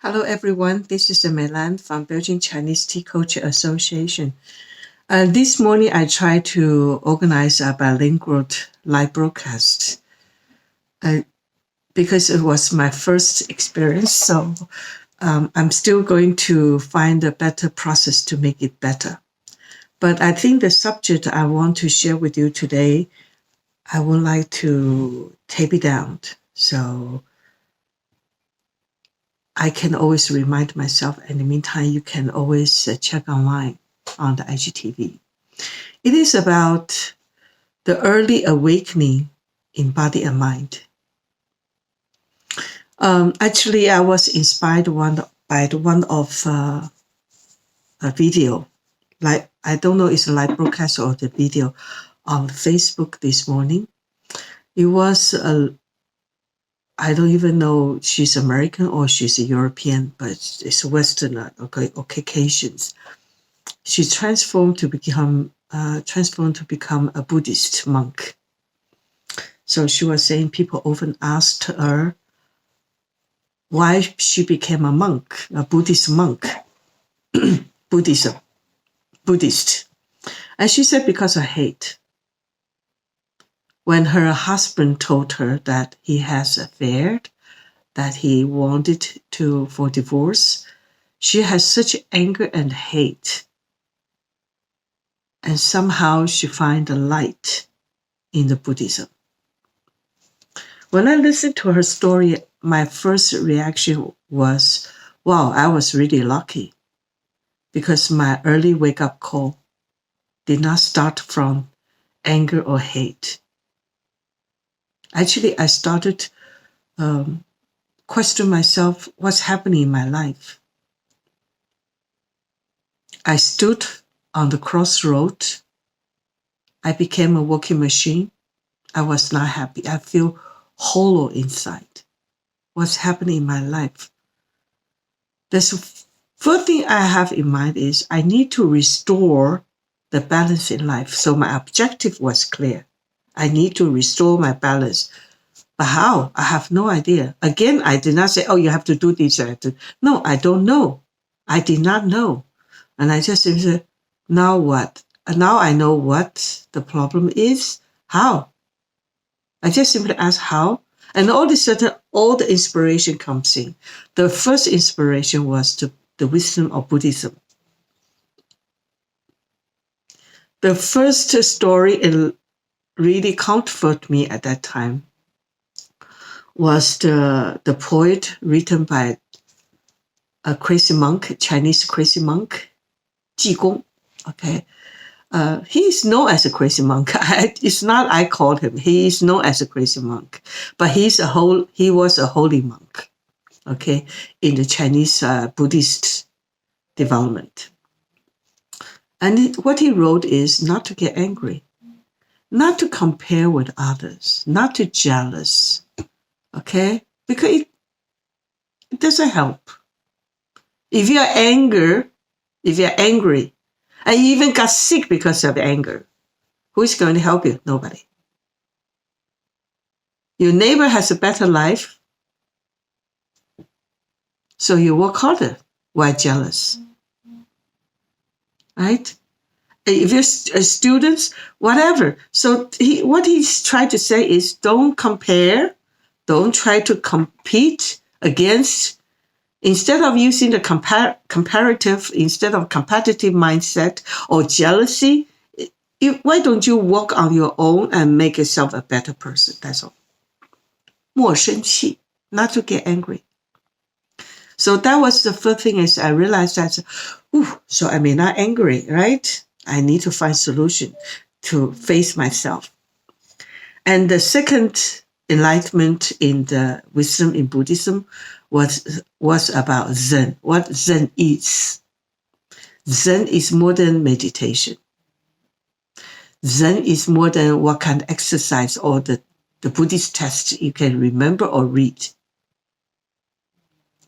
Hello, everyone. This is Melan from Belgian Chinese Tea Culture Association. This morning, I tried to organize a bilingual live broadcast because it was my first experience. So I'm still going to find a better process to make it better. But I think the subject I want to share with you today, I would like to tape it down. So I can always remind myself. In the meantime, you can always check online on the IGTV. It is about the early awakening in body and mind. Actually, I was inspired by one of a video. Like, I don't know, it's a live broadcast or the video on Facebook this morning. It was I don't even know she's American or she's a European, but it's Westerner, okay, or Caucasians. She transformed to become a Buddhist monk. So she was saying people often asked her why she became a monk, a Buddhist monk, Buddhist. And she said because of hate. When her husband told her that he has affair, that he wanted for divorce, she has such anger and hate. And somehow she find the light in the Buddhism. When I listened to her story, my first reaction was, wow, I was really lucky because my early wake-up call did not start from anger or hate. Actually, I started question myself, what's happening in my life? I stood on the crossroad. I became a walking machine. I was not happy. I feel hollow inside. What's happening in my life? The first thing I have in mind is I need to restore the balance in life. So my objective was clear. I need to restore my balance. But how? I have no idea. Again, I did not say, oh, you have to do this. No, I don't know. I did not know. And I just said, now what? And now I know what the problem is. How? I just simply ask how. And all of a sudden, all the inspiration comes in. The first inspiration was the wisdom of Buddhism. The first story it really comforted me at that time was the poet written by a crazy monk, Chinese crazy monk, Jigong. Okay. He is known as a crazy monk. It's not I called him. He is known as a crazy monk. But he was a holy monk, okay, in the Chinese Buddhist development. And what he wrote is not to get angry, not to compare with others, not to jealous, okay? Because it doesn't help. If you're angry, and you even got sick because of anger, who is going to help you? Nobody. Your neighbor has a better life, so you work harder. Why jealous? Right? If you're students, whatever. So what he's trying to say is don't compare, don't try to compete against. Instead of using the comparative, instead of competitive mindset or jealousy, why don't you work on your own and make yourself a better person? That's all. 莫生气, not to get angry. So that was the first thing is I realized that, so I may not angry, right? I need to find solution to face myself. And the second enlightenment in the wisdom in Buddhism was about Zen, what Zen is. Zen is more than meditation. Zen is more than what kind of exercise or the Buddhist text you can remember or read.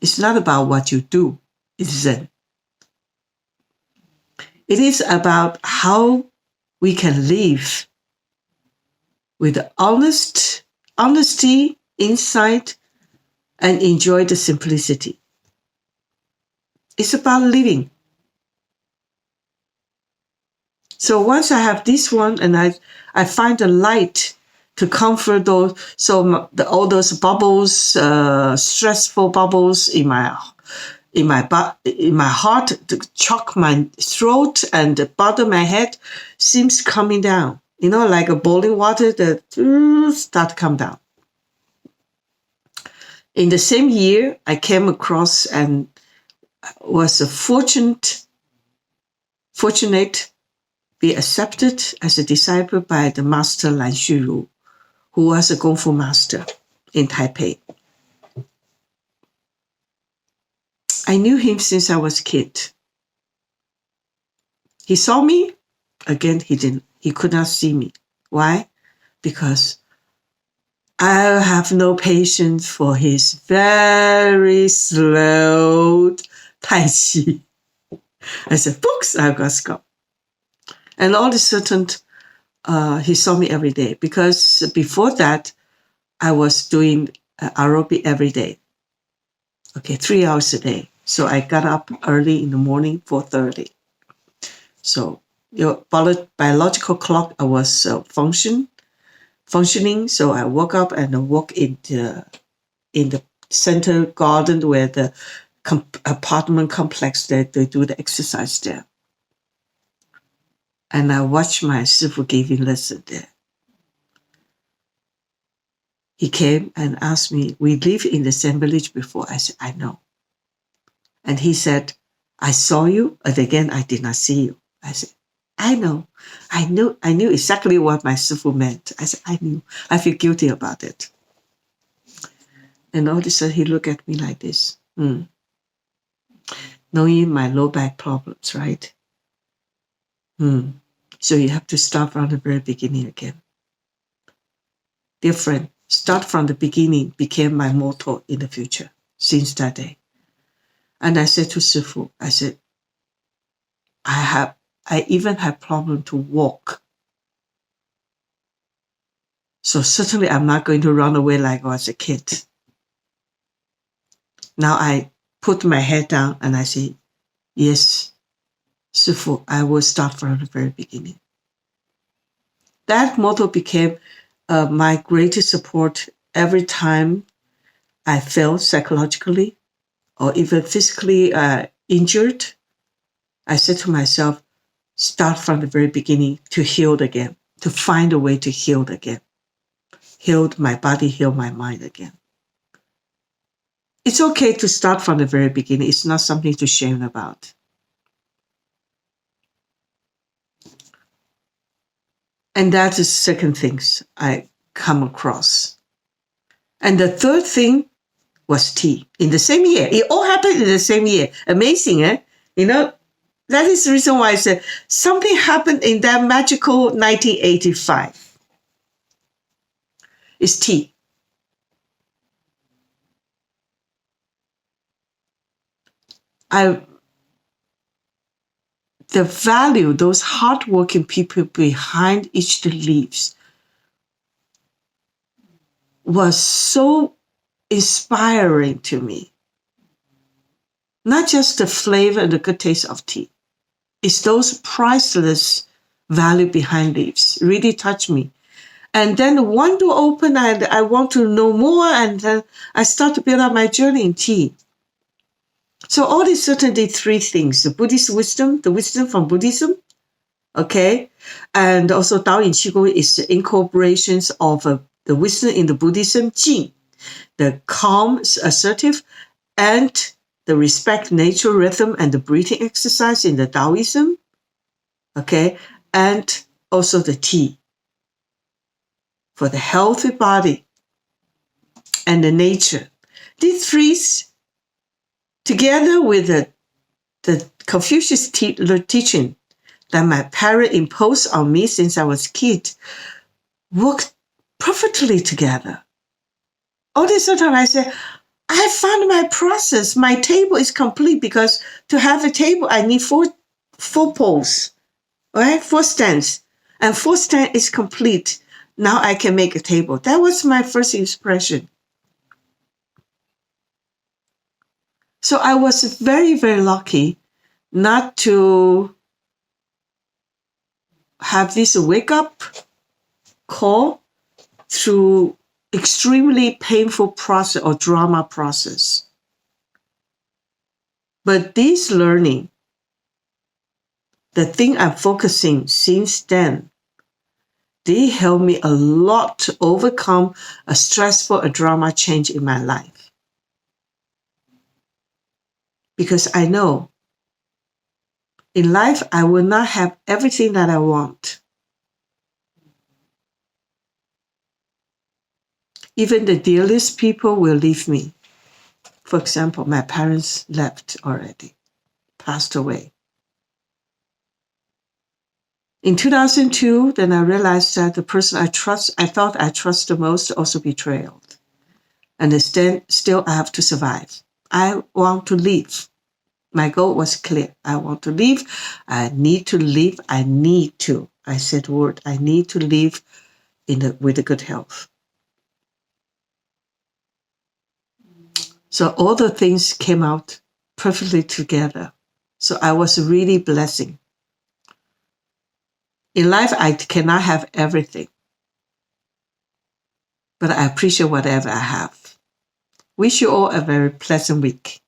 It's not about what you do, it's Zen. It is about how we can live with honesty, insight, and enjoy the simplicity. It's about living. So once I have this one, and I find the light to comfort those, so all those bubbles, stressful bubbles in my heart, to choke my throat and the bottom of my head seems coming down. Like a boiling water that start to come down. In the same year, I came across and was fortunate be accepted as a disciple by the master Lan Xuru, who was a Kung Fu master in Taipei. I knew him since I was a kid. He saw me. Again, he could not see me. Why? Because I have no patience for his very slow Tai Chi. I said, books, I got go. And all of a sudden, he saw me every day, because before that, I was doing aerobic every day. Okay, 3 hours a day. So I got up early in the morning, 4:30. So your biological clock was functioning. So I woke up and walk in the center garden where the apartment complex that they do the exercise there. And I watched my Sifu giving lesson there. He came and asked me, we lived in the same village before. I said, I know. And he said, I saw you, and again, I did not see you. I said, I know. I knew exactly what my Sifu meant. I said, I knew. I feel guilty about it. And all of a sudden, he looked at me like this. Knowing my low back problems, right? So you have to start from the very beginning again. Dear friend, start from the beginning became my motto in the future since that day. And I said to Sifu, I said, I even have problem to walk. So certainly I'm not going to run away like I was a kid. Now I put my head down and I say, yes, Sifu, I will start from the very beginning. That motto became my greatest support every time I felt psychologically or even physically injured. I said to myself, start from the very beginning to heal again, to find a way to heal again. Healed my body, heal my mind again. It's okay to start from the very beginning. It's not something to shame about. And that is the second things I come across. And the third thing was tea in the same year. It all happened in the same year. Amazing, eh? That is the reason why I said something happened in that magical 1985. It's tea. The value, those hardworking people behind each of the leaves was so inspiring to me. Not just the flavor and the good taste of tea. It's those priceless value behind leaves. Really touched me. And then one door opened and I want to know more, and then I start to build up my journey in tea. So all these certainly three things: the Buddhist wisdom, the wisdom from Buddhism, okay, and also Dao Yin Qigong is the incorporations of the wisdom in the Buddhism, Jing, the calm, assertive, and the respect nature rhythm and the breathing exercise in the Taoism, okay, and also the tea for the healthy body and the nature. These three, together with the Confucius teaching that my parents imposed on me since I was a kid, worked perfectly together. All this time I said, I found my process. My table is complete, because to have a table, I need four poles, right? 4 stands. And 4 stand is complete. Now I can make a table. That was my first impression. So I was very, very lucky not to have this wake up call through extremely painful process or drama process. But this learning, the thing I'm focusing since then, they helped me a lot to overcome a stressful, a drama change in my life. Because I know in life, I will not have everything that I want. Even the dearest people will leave me. For example, my parents left already, passed away. In 2002, then I realized that the person I thought I trust the most, also betrayed. And then still I have to survive. I want to live. My goal was clear. I want to live. I need to live. I need to. I said the word. I need to live with a good health. So all the things came out perfectly together. So I was really blessing. In life, I cannot have everything, but I appreciate whatever I have. Wish you all a very pleasant week.